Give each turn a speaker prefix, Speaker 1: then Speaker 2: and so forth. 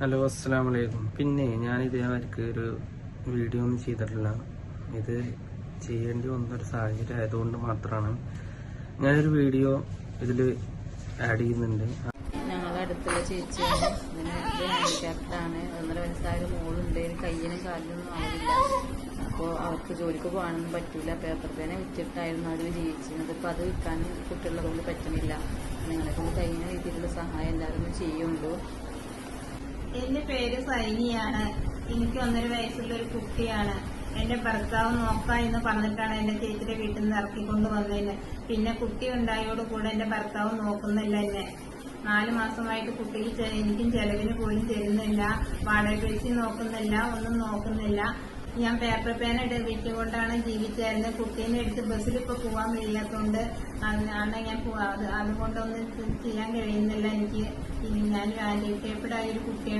Speaker 1: Hello, അസ്സലാമു അലൈക്കും. പിന്നെ ഞാൻ ഇതേമാതിരിക്ക് ഒരു വീഡിയോ ഒന്നും ചെയ്തിട്ടില്ല. ഇത് ചെയ്യേണ്ടി വന്നൊരു സാഹചര്യം ആയതുകൊണ്ട് മാത്രമാണ് ഞാനൊരു വീഡിയോ ഇതിൽ ആഡ് ചെയ്യുന്നുണ്ട്.
Speaker 2: ഞങ്ങളുടെ അടുത്തുള്ള ചേച്ചിയാണ്. ഇത് ഹാൻഡിക്യാപ്റ്റാണ്. 1.5 വയസ്സായ മോളുണ്ട്. കയ്യിനും കാലിനൊന്നും ആവില്ല. അപ്പോൾ അവർക്ക് ജോലിക്ക് പോകാനൊന്നും പറ്റില്ല. പേപ്പർ പേന വിറ്റിട്ടായിരുന്നു അവർ ജീവിച്ചിരുന്നത്. ഇപ്പോൾ അത് വിൽക്കാൻ കുട്ടികളെ കൊണ്ട് പറ്റുന്നില്ല. നിങ്ങളെ കൊണ്ട് കഴിയുന്ന രീതിയിലുള്ള സഹായം എല്ലാവരും ചെയ്യുള്ളൂ.
Speaker 3: എന്റെ പേര് സൈനിയാണ്. എനിക്ക് 1.5 വയസ്സുള്ള ഒരു കുട്ടിയാണ്. എന്റെ ഭർത്താവ് നോക്കാം എന്ന് പറഞ്ഞിട്ടാണ് എന്റെ ചേച്ചിയുടെ വീട്ടിൽ നിന്ന് ഇറക്കിക്കൊണ്ട് വന്നതിന്. പിന്നെ കുട്ടി ഉണ്ടായതോടുകൂടെ എന്റെ ഭർത്താവ് നോക്കുന്നില്ല എന്നെ. 4 മാസമായിട്ട് കുട്ടിക്ക് എനിക്കും ചെലവിന് പോലും തരുന്നില്ല. വാടക പൈസ നോക്കുന്നില്ല, ഒന്നും നോക്കുന്നില്ല. ഞാൻ പേപ്പർ പേന വിറ്റുകൊണ്ടാണ് ജീവിച്ചായിരുന്നത്. കുട്ടീനെ എടുത്ത് ബസ്സിൽ ഇപ്പൊ പോവാൻ കഴിയാത്തതുകൊണ്ട് ആണ് ഞാൻ അതുകൊണ്ടൊന്നും ചെയ്യാൻ കഴിയുന്നില്ല എനിക്ക്. ഞാൻ ഹാൻഡിക്യാപ്ഡ് ആയ ഒരു കുട്ടിയാണ്.